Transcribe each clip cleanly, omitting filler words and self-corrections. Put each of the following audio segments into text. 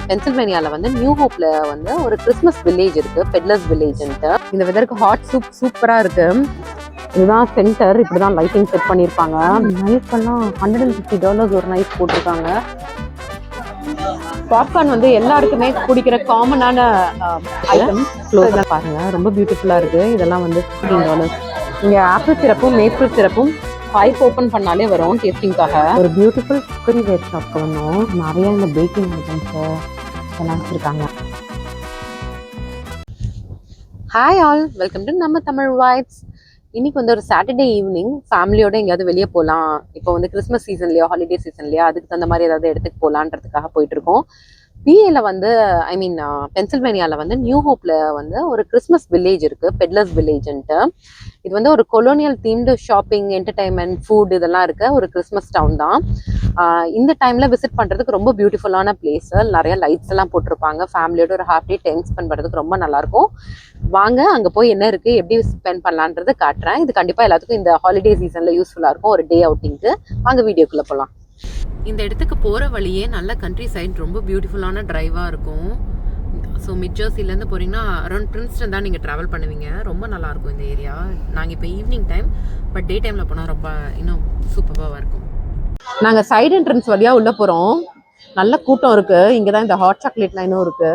பென்சில்வேனியால வந்து நியூ ஹோப்ல வந்து ஒரு கிறிஸ்மஸ் வில்லேஜ் இருக்கு, பெட்லர்ஸ் வில்லேஜ்ன்ட்டு. இந்த வெதருக்கு ஹாட் சூப் சூப்பரா இருக்கு. இதுதான் சென்டர், இப்படிதான் லைட்டிங் செட் பண்ணிருப்பாங்க. நைட் எல்லாம் $150 ஒரு நைட் போட்டிருக்காங்க. பாப்கார்ன் வந்து எல்லாருக்குமே குடிக்கிற காமனான ஐட்டம். க்ளோஸ் பாருங்க, ரொம்ப பியூட்டிஃபுல்லா இருக்கு. இதெல்லாம் வந்து $15. இங்க ஆப்பிள் சிரப்பும் மேப்பிள் சிரப்பும் பைப் ஓப்பன் பண்ணாலே வரும் டேஸ்டிங்காக. ஒரு பியூட்டிஃபுல் குக்கரி வேர் ஷாப்க்கு வந்தோம். நிறைய இந்த பேக்கிங் ஐட்டம்ஸ் எல்லாம் வச்சிருக்காங்க. ஹாய் ஆல், வெல்கம் டு நம்ம தமிழ் வைப்ஸ். இன்னைக்கு வந்து ஒரு சாட்டர்டே ஈவினிங் ஃபேமிலியோட எங்கேயாவது வெளியே போகலாம். இப்போ வந்து கிறிஸ்மஸ் சீசன்லையோ ஹாலிடே சீசன்லையோ அதுக்கு தகுந்த மாதிரி ஏதாவது இடத்துக்கு போகலான்றதுக்காக போயிட்டு இருக்கோம். பிஏல வந்து பென்சில்வேனியாவில் வந்து நியூ ஹோப்ல வந்து ஒரு கிறிஸ்மஸ் வில்லேஜ் இருக்கு, பெட்லர்ஸ் வில்லேஜ்ன்ட்டு. இது வந்து ஒரு colonial themed shopping, entertainment, food இதெல்லாம் இருக்க ஒரு கிறிஸ்மஸ் டவுன் தான். இந்த டைம்ல விசிட் பண்றதுக்கு ரொம்ப பியூட்டிஃபுல்லான பிளேஸ். நிறைய லைட்ஸ் எல்லாம் போட்டிருப்பாங்க. ஃபேமிலியோட ஒரு ஹாஃப் டே டைம் ஸ்பெண்ட் பண்றதுக்கு ரொம்ப நல்லா இருக்கும். வாங்க அங்க போய் என்ன இருக்கு, எப்படி ஸ்பெண்ட் பண்ணலான்றதை காட்டுறேன். இது கண்டிப்பா எல்லாத்துக்கும் இந்த ஹாலிடே சீசன்ல யூஸ்ஃபுல்லா இருக்கும், ஒரு டே அவுட்டிங்க்கு. வாங்க வீடியோக்குள்ள போகலாம். இந்த இடத்துக்கு போகிற வழியே நல்ல கண்ட்ரி சைட், ரொம்ப பியூட்டிஃபுல்லான டிரைவாக இருக்கும். ஸோ மிட் ஜெர்சிலேருந்து போகிறீங்கன்னா அரௌண்ட் பிரின்ஸ்டன் தான் நீங்கள் ட்ராவல் பண்ணுவீங்க. ரொம்ப நல்லாயிருக்கும் இந்த ஏரியா. நாங்கள் இப்போ ஈவினிங் டைம், பட் டே டைமில் போனால் ரொம்ப இன்னும் சூப்பராக இருக்கும். நாங்கள் சைடு என்ட்ரன்ஸ் வழியாக உள்ளே போகிறோம். நல்ல கூட்டம் இருக்குது. இங்கே தான் இந்த ஹாட் சாக்லேட் லைனும் இருக்குது.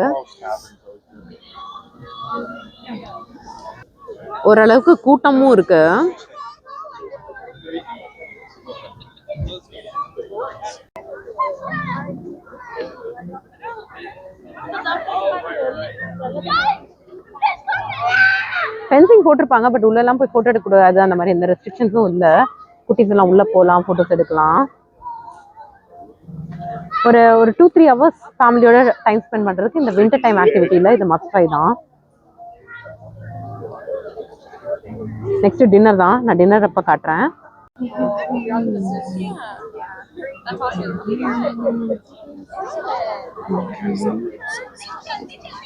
ஓரளவுக்கு கூட்டமும் இருக்குது. ஃபென்சிங் போட்டிருப்பாங்க, பட் உள்ள எல்லாம் போய் போட்டோ எடுக்கக்கூடாது, அந்த மாதிரி எந்த ரெஸ்ட்ரிக்ஷன்ஸும் இல்லை. குட்டீஸ் எல்லாம் உள்ள போகலாம், போட்டோஸ் எடுக்கலாம். ஒரு 2-3 ஹவர்ஸ் ஃபேமிலியோட டைம் ஸ்பெண்ட் பண்றதுக்கு இந்த வின்டர் டைம் ஆக்டிவிட்டியில இது மஸ்ட் ட்ரை தான். நெக்ஸ்ட் டின்னர் தான். நான் டின்னர் அப்ப காட்டுறேன்.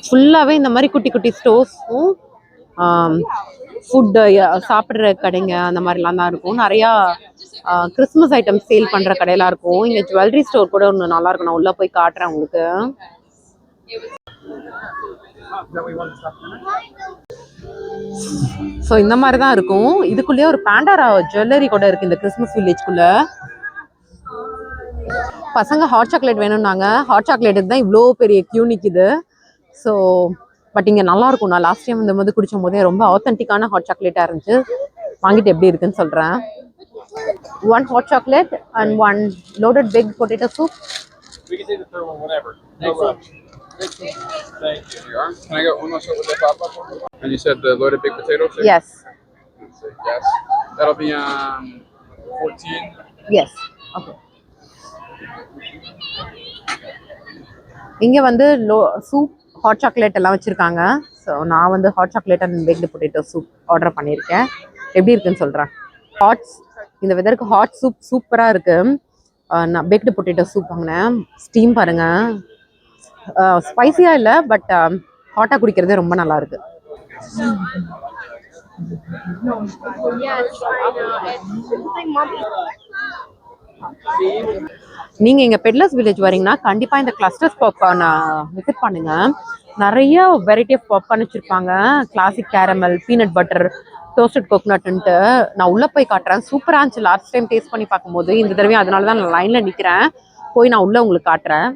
ஃபுல்லாவே இந்த மாதிரி குட்டி குட்டி ஸ்டோர்ஸும் ஃபுட் சாப்பிட்ற கடைங்க அந்த மாதிரிலாம் தான் இருக்கும். நிறையா கிறிஸ்மஸ் ஐட்டம் சேல் பண்ணுற கடையெல்லாம் இருக்கும். இங்கே ஜுவல்லரி ஸ்டோர் கூட ஒன்று நல்லா இருக்கும். நான் உள்ளே போய் காட்டுறேன் உங்களுக்கு. ஸோ இந்த மாதிரி தான் இருக்கும். இதுக்குள்ளேயே ஒரு பேண்டாரா ஜுவல்லரி கூட இருக்கு இந்த கிறிஸ்மஸ் வில்லேஜ்குள்ள. பசங்க ஹாட் சாக்லேட் வேணும்னாங்க. ஹாட் சாக்லேட்டுக்கு தான் இவ்வளோ பெரிய கியூ நிக்குது. ஸோ பட் இங்கே நல்லா இருக்கும். நான் லாஸ்ட் டைம் இந்த மாதிரி குடிச்சும் போதே ரொம்ப ஆத்தென்டிக்கான ஹாட் சாக்லேட்டாக இருந்துச்சு. வாங்கிட்டு எப்படி இருக்குன்னு சொல்கிறேன். 1 hot chocolate and 1 loaded big potato soup. We can take the third one, whatever. No rush. Thank you. Can I get one more shot with the pop-up? And you said the loaded big potato soup? Yes. Yes. That'll be 14. Yes. Okay. இங்கே வந்து soup, hot chocolate எல்லாம் வச்சுருக்காங்க. So நான் வந்து hot chocolate and baked potato soup order பண்ணியிருக்கேன். எப்படி இருக்குன்னு சொல்கிறேன். இந்த வெதருக்கு ஹாட் சூப் சூப்பராக இருக்குது. நான் பேக்டு பொட்டேட்டோ சூப் வாங்கினேன். ஸ்டீம் பாருங்கள், ஸ்பைசியாக இல்லை, பட் ஹாட்டாக குடிக்கிறதே ரொம்ப நல்லா இருக்கு. நீங்கள் இங்கே பெட்லர்ஸ் வில்லேஜ் வரீங்கன்னா கண்டிப்பாக இந்த கிளஸ்டர்ஸ் பாப்கார்ன் விசிட் பண்ணுங்க. நிறைய வெரைட்டி ஆஃப் பாப்கார்ன் வச்சுருப்பாங்க. Classic caramel, peanut butter, toasted கோகோனட்ன்ட்டு. நான் உள்ளே போய் காட்டுறேன். சூப்பராக இருந்துச்சு லாஸ்ட் டைம் டேஸ்ட் பண்ணி பார்க்கும்போது. இந்த தடவையும் அதனால தான் நான் லைனில் நிற்கிறேன். போய் நான் உள்ளே உங்களுக்கு காட்டுறேன்.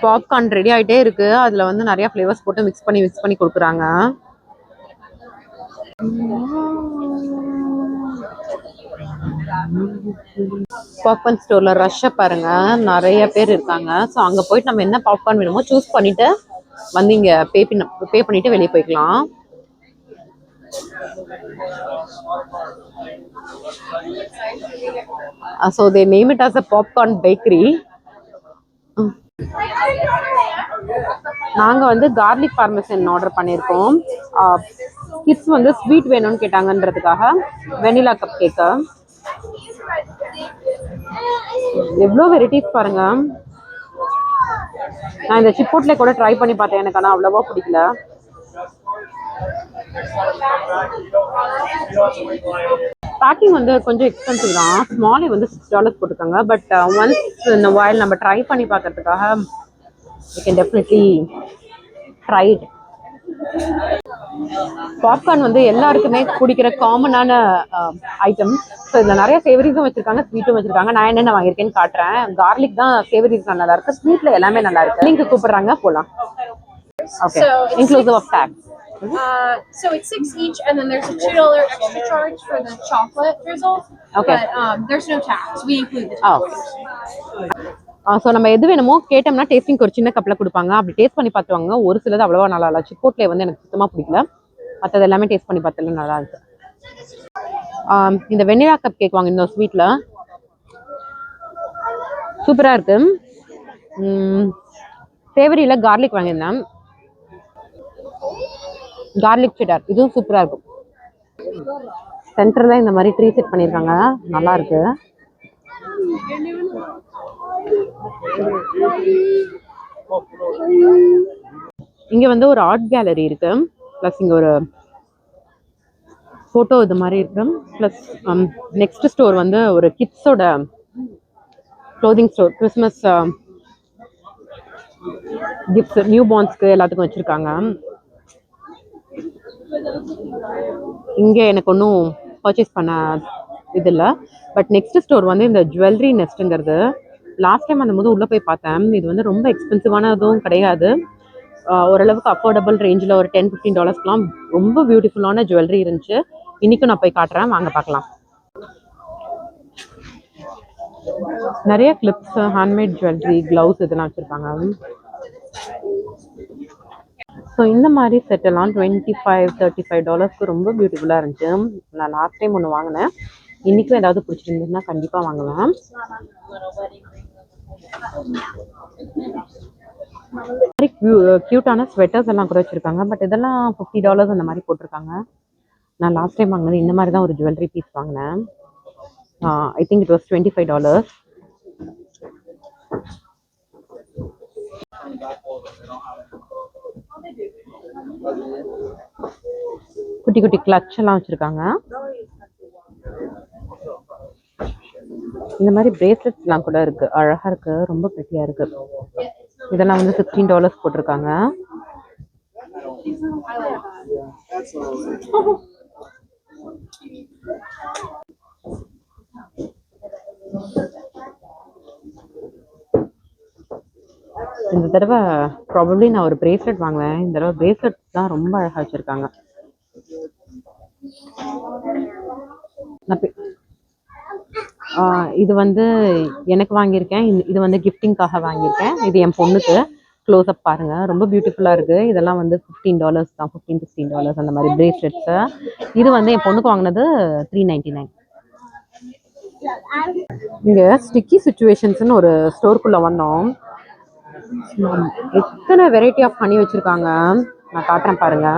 பாப்கார்ன் ரெடி ஆகிட்டே இருக்குது. அதில் வந்து நிறையா ஃப்ளேவர்ஸ் போட்டு மிக்ஸ் பண்ணி கொடுக்குறாங்க. பாப்கார்ன் ஸ்டோரில் ரஷ்ஷை பாருங்கள், நிறைய பேர் இருக்காங்க. ஸோ அங்கே போயிட்டு நம்ம என்ன பாப்கார்ன் வேணுமோ சூஸ் பண்ணிவிட்டு வந்து இங்கே பே பண்ணிவிட்டு வெளியே போய்க்கலாம். So they name it as a popcorn bakery. நாங்கள் வந்து கார்லிக் பார்மசன் ஆர்டர் பண்ணியிருக்கோம். கிட்ஸ் வந்து ஸ்வீட் வேணும்னு கேட்டாங்கன்றதுக்காக வெனிலா கப் கேக்கு. எவ்வளோ வெரைட்டிஸ் பாருங்க. நான் இந்த சிப்போட்ல கூட ட்ரை பண்ணி பார்த்தேன், எனக்கு ஆனால் அவ்வளோவா பிடிக்கல. பேக்கிங் வந்து கொஞ்சம் எக்ஸ்பென்சிவ் தான். ஸ்மாலே வந்து $6 போட்டிருக்காங்க. பட் ஒன்ஸ் இந்த வாயில் நம்ம ட்ரை பண்ணி பார்க்கறதுக்காக you can definitely try it. Popcorn வந்து எல்லாருக்குமே பிடிக்கிற காமனான ஐட்டம். ஸோ இதில் நிறைய சேவரிஸும் வச்சிருக்காங்க, ஸ்வீட்டும் வச்சிருக்காங்க. நான் என்னென்ன வாங்கியிருக்கேன்னு காட்டுறேன். கார்லிக் தான் சேவரிஸ் நல்லா இருக்கு, ஸ்வீட்ல எல்லாமே நல்லா இருக்கு. நீங்க கூப்பிடுறாங்க போலாம். Okay, inclusive of taxes. So it's 6 each, and then there's a $2 extra charge for the chocolate drizzle. Okay. But there's no tax. We include the okay. So நம்ம எது வேணுமோ கேட்டோம்னா டேஸ்டிங் ஒரு சின்ன கப்பில் கொடுப்பாங்க. அப்படி டேஸ்ட் பண்ணி பார்த்துவாங்க. ஒரு சிலது அவ்வளோவா நல்லா இல்லை. சிப்போட்லே வந்து எனக்கு சுத்தமாக பிடிக்கல. மற்றது எல்லாமே டேஸ்ட் பண்ணி பார்த்ததுல நல்லா இருக்கு. இந்த வெண்ணிலா கப் கேக் வாங்க இந்த ஸ்வீட்டில் சூப்பராக இருக்கு. சேவரியில் கார்லிக் வாங்கியிருந்தேன், கார்லிக் செட்டார், இதுவும் சூப்பராக இருக்கும். சென்டரில் இந்த மாதிரி ட்ரீ செட் பண்ணியிருக்காங்க, நல்லா இருக்கு. இங்கே வந்து ஒரு ஆர்ட் கேலரி இருக்கு, ப்ளஸ் இங்கே ஒரு ஃபோட்டோ இது மாதிரி இருக்கு. ப்ளஸ் நெக்ஸ்ட் ஸ்டோர் வந்து ஒரு கிட்ஸோட clothing store. Christmas gifts new பார்ன்ஸ்க்கு எல்லாத்துக்கும் வச்சுருக்காங்க. இங்கே எனக்கு ஒன்றும் பர்ச்சேஸ் பண்ண இது இல்லை. பட் நெக்ஸ்ட் ஸ்டோர் வந்து இந்த ஜுவல்லரி நெஸ்ட்டுங்கிறது. லாஸ்ட் டைம் அந்த போது உள்ளே போய் பார்த்தேன். இது வந்து ரொம்ப எக்ஸ்பென்சிவானதும் கிடையாது, ஓரளவுக்கு அஃபோர்டபுள் ரேஞ்சில் ஒரு $10-15 ரொம்ப பியூட்டிஃபுல்லான ஜுவல்லரி இருந்துச்சு. இன்றைக்கும் நான் போய் காட்டுறேன், வாங்க பார்க்கலாம். நிறைய கிளிப்ஸ், ஹேண்ட்மேட் ஜுவல்லரி, க்ளவுஸ் இதெல்லாம் வச்சுருப்பாங்க. ஸோ இந்த மாதிரி செட்டெல்லாம் $25-35 ரொம்ப பியூட்டிஃபுல்லாக இருந்துச்சு. நான் லாஸ்ட் டைம் ஒன்று வாங்கினேன். இன்றைக்கும் ஏதாவது பிடிச்சிருந்துச்சுன்னா கண்டிப்பாக வாங்குவேன். க்யூட்டான ஸ்வெட்டர்ஸ் எல்லாம் கூட வச்சுருக்காங்க. பட் இதெல்லாம் $50 அந்த மாதிரி போட்டிருக்காங்க. நான் லாஸ்ட் டைம் வாங்கினது இந்த மாதிரி தான் ஒரு ஜுவல்லரி பீஸ் வாங்கினேன். I think it was $25. குட்டி குட்டி கிளட்ச் எல்லாம் வச்சுருக்காங்க. இந்த மாதிரி பிரேஸ்லெட்ஸ்லாம் கூட இருக்கு, அழகாக இருக்கு, ரொம்ப பெட்டியாக இருக்கு. இதெல்லாம் வந்து $16 போட்டிருக்காங்க. இந்த தடவை ப்ராபப்ளி நான் ஒரு பிரேஸ்லெட் வாங்குவேன். இந்த தடவை பிரேஸ்லெட்ஸ் தான் ரொம்ப அழகாக வச்சுருக்காங்க. இது வந்து எனக்கு வாங்கியிருக்கேன், இது வந்து கிஃப்டிங்காக வாங்கியிருக்கேன். இது என் பொண்ணுக்கு. க்ளோஸ்அப் பாருங்க, ரொம்ப பியூட்டிஃபுல்லாக இருக்கு. இதெல்லாம் வந்து $15 தான், $15-16 அந்த மாதிரி பிரேஸ்லெட்ஸு. இது வந்து என் பொண்ணுக்கு வாங்கினது $399. இங்கே ஸ்டிக்கி சிச்சுவேஷன்ஸ்னு ஒரு ஸ்டோருக்குள்ளே வந்தோம். எத்தனை வெரைட்டி ஆஃப் ஹனி வச்சுருக்காங்க, நான் காட்டுறேன் பாருங்க.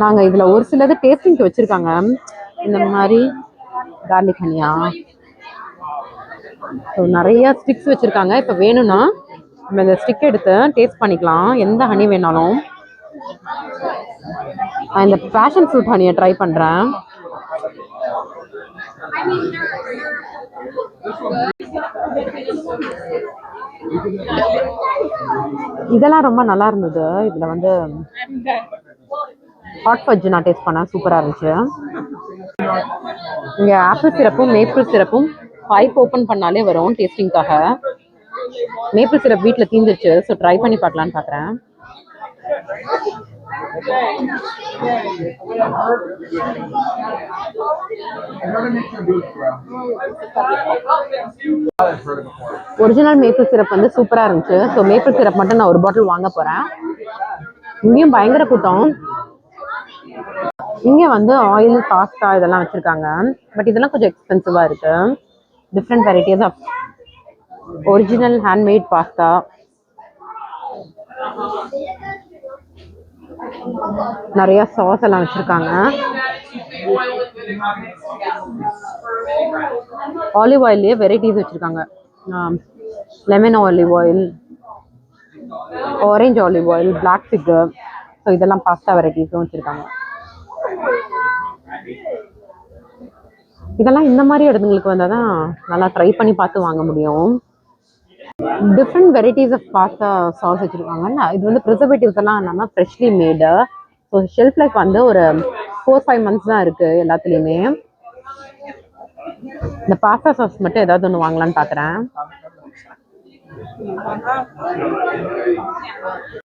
நாங்க இதுல ஒரு சிலது டேஸ்டிங் வச்சிருக்காங்க. இந்த மாதிரி கார்லிக் ஹனியா, நிறைய ஸ்டிக்ஸ் வச்சிருக்காங்க. இப்ப வேணும்னா நம்ம இந்த ஸ்டிக் எடுத்து டேஸ்ட் பண்ணிக்கலாம், எந்த ஹனி வேணாலும். நான் இந்த பேஷன் ஃப்ரூட் ஹனியை ட்ரை பண்றேன். இதெல்லாம் ரொம்ப நல்லா இருந்தது. இதுல வந்து ஹாட் ஃபட்ஜ் நான் டேஸ்ட் பண்ணேன், சூப்பரா இருந்துச்சு. இங்க ஆப்பிள் சிரப்பும் மேப்பிள் சிரப்பும் பைப் ஓப்பன் பண்ணாலே வரும் டேஸ்டிங்காக. மேப்பிள் சிரப் வீட்டில் தீந்துருச்சு, ஸோ ட்ரை பண்ணி பார்க்கலான்னு பார்க்குறேன். ஒரிஜினல் மேப்பிள் சிரப் வந்து சூப்பரா இருந்துச்சு. ஸோ மேப்பிள் சிரப் மட்டும் நான் ஒரு பாட்டில் வாங்க போறேன். இங்கேயும் பயங்கர கூட்டம். இங்க வந்து ஆயில், பாஸ்தா இதெல்லாம் வச்சிருக்காங்க. பட் இதெல்லாம் கொஞ்சம் எக்ஸ்பென்சிவா இருக்கு. Different varieties of original handmade pasta. நிறைய சாஸ் எல்லாம் வச்சிருக்காங்க. ஆலிவ் ஆயிலே வெரைட்டிஸ் வச்சுருக்காங்க. Lemon olive oil, orange olive oil, black fig. So இதெல்லாம் பாஸ்தா வெரைட்டிஸும் வச்சுருக்காங்க. இதெல்லாம் இந்த மாதிரி இடத்துங்களுக்கு வந்தால் தான் நல்லா ட்ரை பண்ணி பார்த்து வாங்க முடியும். Different varieties of pasta sauce வச்சுருக்காங்க. இது வந்து ப்ரிசர்வேட்டிவ்ஸ் எல்லாம் இல்லாமல் freshly made. So shelf life வந்து ஒரு 4-5 months தான் இருக்குது எல்லாத்துலேயுமே. இந்த பாஸ்தா சாஸ் மட்டும் ஏதாவது ஒன்று வாங்கலான்னு பார்க்குறேன்.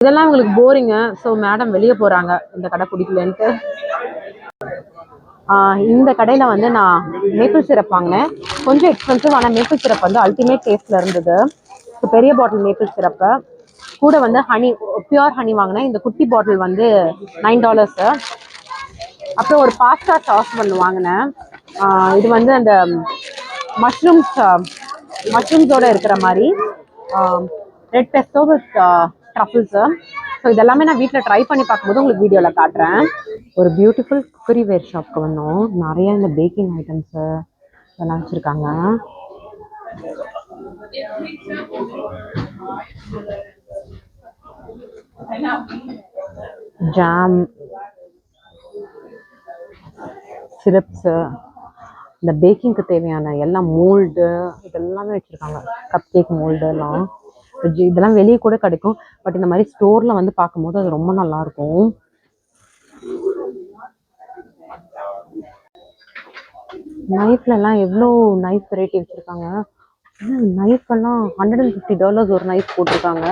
இதெல்லாம் உங்களுக்கு போரிங்கு. ஸோ மேடம் வெளியே போகிறாங்க இந்த கடை பிடிக்கலன்ட்டு. இந்த கடையில் வந்து நான் மேப்பிள் சிரப் வாங்கினேன். கொஞ்சம் எக்ஸ்பென்சிவ், ஆனால் மேப்பிள் சிரப் வந்து அல்டிமேட் டேஸ்ட்டில் இருந்தது. ஸோ பெரிய பாட்டில் மேப்பிள் சிரப்பு கூட வந்து ஹனி, பியூர் ஹனி வாங்கினேன். இந்த குட்டி பாட்டில் வந்து $9. அப்புறம் ஒரு பாஸ்தா சாஸ் ஒன்று வாங்கினேன். இது வந்து அந்த மஷ்ரூம்ஸோடு இருக்கிற மாதிரி ரெட் பெஸ்டோ வித் ட்ரஃபிள்ஸு. ஸோ இதெல்லாமே நான் வீட்டில் ட்ரை பண்ணி பார்க்கும்போது உங்களுக்கு வீடியோவில் காட்டுறேன். ஒரு பியூட்டிஃபுல் குக்கரி வேர் ஷாப்க்கு வந்தோம். நிறைய இந்த பேக்கிங் ஐட்டம்ஸு இதெல்லாம் வச்சுருக்காங்க. ஜாம், சிரப்ஸு, இந்த பேக்கிங்க்கு தேவையான எல்லாம் மோல்டு இதெல்லாமே வச்சுருக்காங்க. கப் கேக் மோல்டு எல்லாம். இதெல்லாம் வெளியே கூட கிடைக்கும். பட் இந்த மாதிரி ஸ்டோரில் வந்து பார்க்கும்போது அது ரொம்ப நல்லாயிருக்கும். நைஃப்லலாம் எவ்வளோ நைஃப் வெரைட்டி வச்சுருக்காங்க. நைஃப் எல்லாம் $150 ஒரு நைஃப் போட்டிருக்காங்க.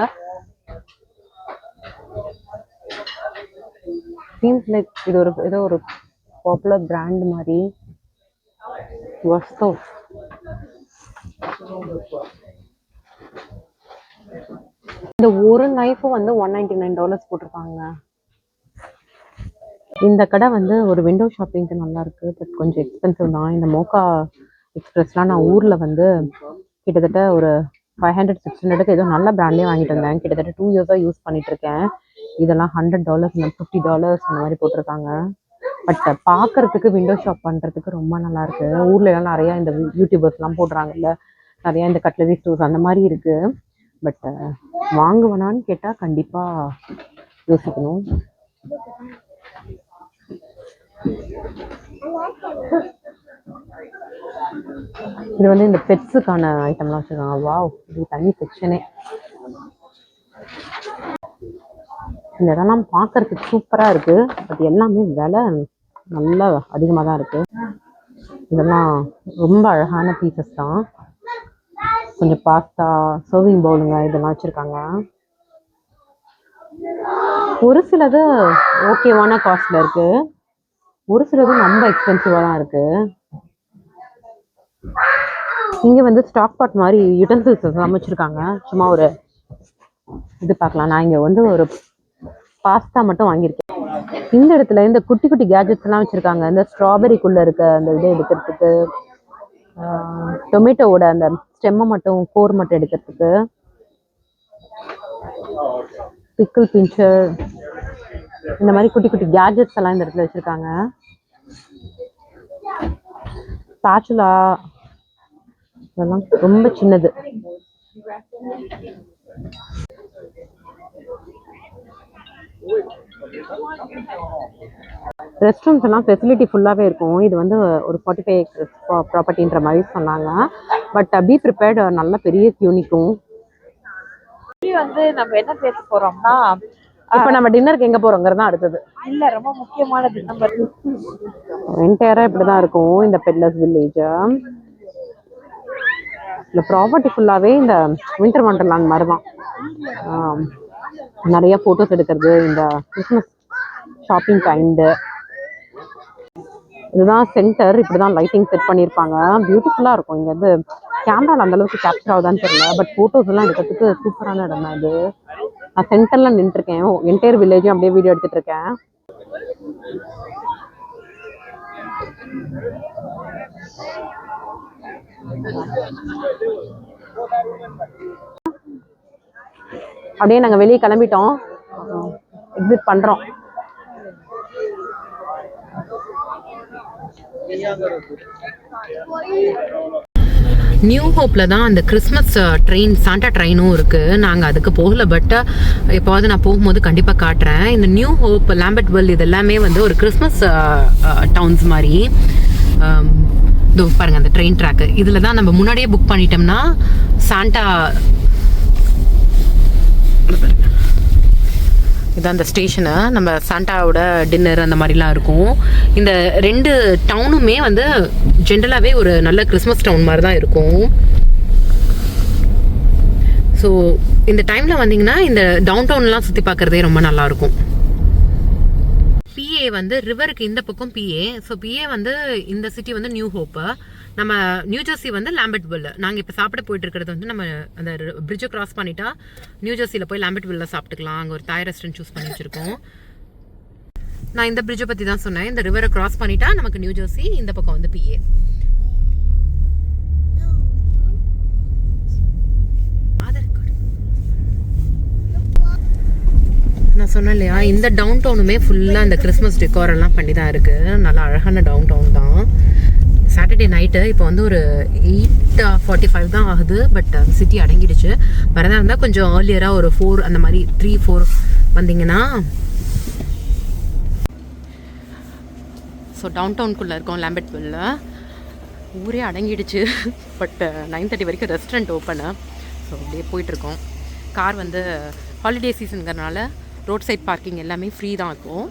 சீம்ஸ் லைக் இது ஏதோ ஒரு பாப்புலர் பிராண்ட் மாதிரி. வஸ்தோ இந்த ஒரு நைஃபும் வந்து $199 போட்டிருக்காங்க. இந்த கடை வந்து ஒரு விண்டோ ஷாப்பிங்க்கு நல்லா இருக்கு. பட் கொஞ்சம் எக்ஸ்பென்சிவ் தான். இந்த மோக்கா எக்ஸ்பிரஸ்லாம் நான் ஊரில் வந்து கிட்டத்தட்ட ஒரு 500-600 ஏதோ நல்ல பிராண்ட்லேயே வாங்கிட்டு வந்தேன். கிட்டத்தட்ட 2 years யூஸ் பண்ணிட்டு இருக்கேன். இதெல்லாம் $100, $50 அந்த மாதிரி போட்டிருக்காங்க. பட் பார்க்கறதுக்கு விண்டோ ஷாப் பண்ணுறதுக்கு ரொம்ப நல்லா இருக்கு. ஊர்ல எல்லாம் நிறையா இந்த யூடியூபர்ஸ்லாம் போடுறாங்கல்ல, நிறையா இந்த கட்லரி ஸ்டோர்ஸ் அந்த மாதிரி இருக்கு. பட் வாங்குவேனான்னு கேட்டால் கண்டிப்பாக யோசிக்கணும். இது வந்து இந்த பெட்ஸுக்கான ஐட்டம்லாம் வச்சுருக்காங்க. வாவ், இது தனி செக்ஷனே. இந்த இதெல்லாம் பார்க்கறதுக்கு சூப்பராக இருக்குது. பட் எல்லாமே விலை நல்லா அதிகமாக தான் இருக்குது. இதெல்லாம் ரொம்ப அழகான பீசஸ் தான். கொஞ்சம் பாஸ்தா, சர்விங் பவுலுங்க இதெல்லாம் வச்சுருக்காங்க. ஒரு சிலது ஓகேவான காஸ்ட்ல இருக்குது, ஒரு சிலது ரொம்ப எக்ஸ்பென்சிவாக தான் இருக்குது. இங்கே வந்து ஸ்டாக் பாட் மாதிரி யுட்டன்சில்ஸ் எல்லாம் வச்சுருக்காங்க. சும்மா ஒரு இது பார்க்கலாம். நான் இங்கே வந்து ஒரு பாஸ்தா மட்டும் வாங்கியிருக்கேன். இந்த இடத்துல இந்த குட்டி குட்டி கேஜெட்ஸ் எல்லாம் வச்சுருக்காங்க. இந்த ஸ்ட்ராபெரிக்குள்ளே இருக்க அந்த இதை எடுக்கிறதுக்கு, டொமேட்டோவோட அந்த ஸ்டெம்மை மட்டும் கோர் மட்டும் எடுக்கிறதுக்கு, பிக்கிள் பிஞ்சர், இந்த மாதிரி குட்டி குட்டி கேஜெட்ஸ் எல்லாம் இந்த இடத்துல வச்சுருக்காங்க. ஸ்பாச்சுலா இதெல்லாம் ரொம்ப சின்னது. ரெஸ்ட் ரூம்ஸ் எல்லாம் ஃபெசிலிட்டி ஃபுல்லாகவே இருக்கும். இது வந்து ஒரு 45 acres ப்ராப்பர்ட்டின்ற மாதிரி சொன்னாங்க. பட் பி ப்ரிப்பேர்டு, நல்ல பெரிய கியூ நிற்கும். வந்து நம்ம என்ன பேச போறோம்னா, இப்போ நம்ம டின்னருக்கு எங்கே போகிறோங்கிறது தான் அடுத்தது. இல்லை ரொம்ப முக்கியமானது நம்ம என்டையராக இப்படி தான் இருக்கும் இந்த பெட்லர்ஸ் வில்லேஜ். இந்த ப்ராப்பர்ட்டி ஃபுல்லாகவே இந்த வின்டர் வண்டர்லாண்ட் மாதிரி தான். நிறைய ஃபோட்டோஸ் எடுக்கிறது, இந்த கிறிஸ்மஸ் ஷாப்பிங் கைண்டு. இதுதான் சென்டர். இப்படி தான் லைட்டிங் செட் பண்ணியிருப்பாங்க. பியூட்டிஃபுல்லாக இருக்கும். இங்கே வந்து கேமராவில் அந்தளவுக்கு கேப்சர் ஆகுதான்னு தெரியல, பட் ஃபோட்டோஸ் எல்லாம் எடுக்கிறதுக்கு சூப்பரான இடம் தான் இது. நான் சென்டரில் நின்றுருக்கேன். என்டையர் வில்லேஜும் அப்படியே வீடியோ எடுத்துகிட்டு இருக்கேன். அப்படியே நாங்கள் வெளியே கிளம்பிட்டோம், எக்ஸிட் பண்ணுறோம். நியூ ஹோப்பில் தான் அந்த கிறிஸ்மஸ் ட்ரெயின் சாண்டா ட்ரெயினும் இருக்குது. நாங்கள் அதுக்கு போகல, பட் எப்போவாவது நான் போகும்போது கண்டிப்பாக காட்டுறேன். இந்த நியூ ஹோப், லாம்பர்ட் வேர்ல்ட் இது எல்லாமே வந்து ஒரு கிறிஸ்மஸ் டவுன்ஸ் மாதிரி. இதோ பாருங்கள் அந்த ட்ரெயின் ட்ராக்கு. இதில் தான் நம்ம முன்னாடியே புக் பண்ணிட்டோம்னா சாண்டா, இதான் அந்த ஸ்டேஷனு, நம்ம சாண்டாவோட டின்னர் அந்த மாதிரிலாம் இருக்கும். இந்த 2 டவுனுமே வந்து ஜென்ரலாகவே ஒரு நல்ல கிறிஸ்மஸ் டவுன் மாதிரி தான் இருக்கும். ஸோ இந்த டைமில் வந்தீங்கன்னா இந்த டவுன் டவுன்லாம் சுற்றி பார்க்குறதே ரொம்ப நல்லாயிருக்கும். பிஏ வந்து ரிவருக்கு இந்த பக்கம் பிஏ. ஸோ பிஏ வந்து இந்த சிட்டி வந்து நியூ ஹோப்பு, நம்ம நியூ ஜெர்சி வந்து லாம்பர்ட் வேர்ல்டு. நாங்கள் இப்போ சாப்பிட போயிட்டு இருக்கிறது வந்து நம்ம அந்த பிரிட்ஜை கிராஸ் பண்ணிட்டா நியூ ஜெர்சியில் போய் லாம்பர்ட் வேர்ல்டில் சாப்பிட்டுக்கலாம். அங்கே ஒரு தாய் ரெஸ்டாரண்ட் சூஸ் பண்ணி வச்சுருக்கோம். நான் இந்த பிரிட்ஜை பற்றி தான் சொன்னேன். இந்த ரிவரை கிராஸ் பண்ணிட்டா நமக்கு நியூ ஜெர்சி, இந்த பக்கம் வந்து பிஏ. நான் சொன்னேன் இல்லையா, இந்த டவுன் டவுனுமே ஃபுல்லாக இந்த கிறிஸ்மஸ் டெக்கார் எல்லாம் பண்ணி தான் இருக்குது. நல்லா அழகான டவுன் டவுன் தான். சாட்டர்டே நைட்டு இப்போ வந்து ஒரு 8:45 தான் ஆகுது. பட் சிட்டி அடங்கிடுச்சு. வரதா இருந்தால் கொஞ்சம் ஏர்லியராக ஒரு 4 அந்த மாதிரி 3-4 வந்தீங்கன்னா. ஸோ டவுன் டவுனுக்குள்ளே இருக்கோம் லாம்பர்ட் வேர்ல்டில். ஊரே அடங்கிடுச்சு. பட் 9:30 வரைக்கும் ரெஸ்டாரண்ட் ஓப்பனு. ஸோ அப்படியே போயிட்டுருக்கோம். கார் வந்து ஹாலிடே சீசனுங்கிறனால ரோட் சைட் பார்க்கிங் எல்லாமே ஃப்ரீ தான் இருக்கும்.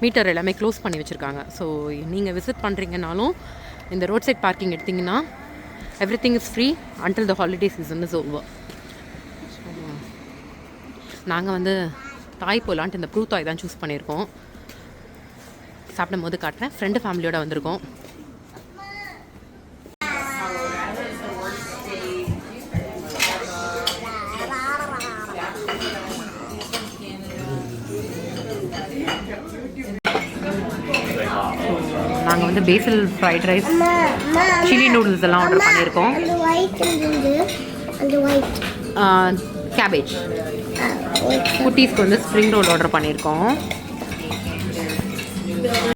மீட்டர் எல்லாமே க்ளோஸ் பண்ணி வச்சுருக்காங்க. ஸோ நீங்கள் விசிட் பண்ணுறீங்கனாலும் இந்த ரோட் சைட் பார்க்கிங் எடுத்திங்கன்னா every thing is free until the holiday season is over. நாங்கள் வந்து தாய் போகலான்ட்டு இந்த ப்ரூ தாய் தான் சூஸ் பண்ணியிருக்கோம். சாப்பிடும் போது காட்டுறேன். ஃப்ரெண்டு ஃபேமிலியோடு வந்திருக்கோம். நாங்கள் வந்து பேசில் ஃப்ரைட் ரைஸ், சில்லி நூடுல்ஸ் எல்லாம் ஆர்டர் பண்ணியிருக்கோம். கேபேஜ் குட்டீஸ்க்கு வந்து ஸ்ப்ரிங் ரோல் ஆர்டர் பண்ணியிருக்கோம்.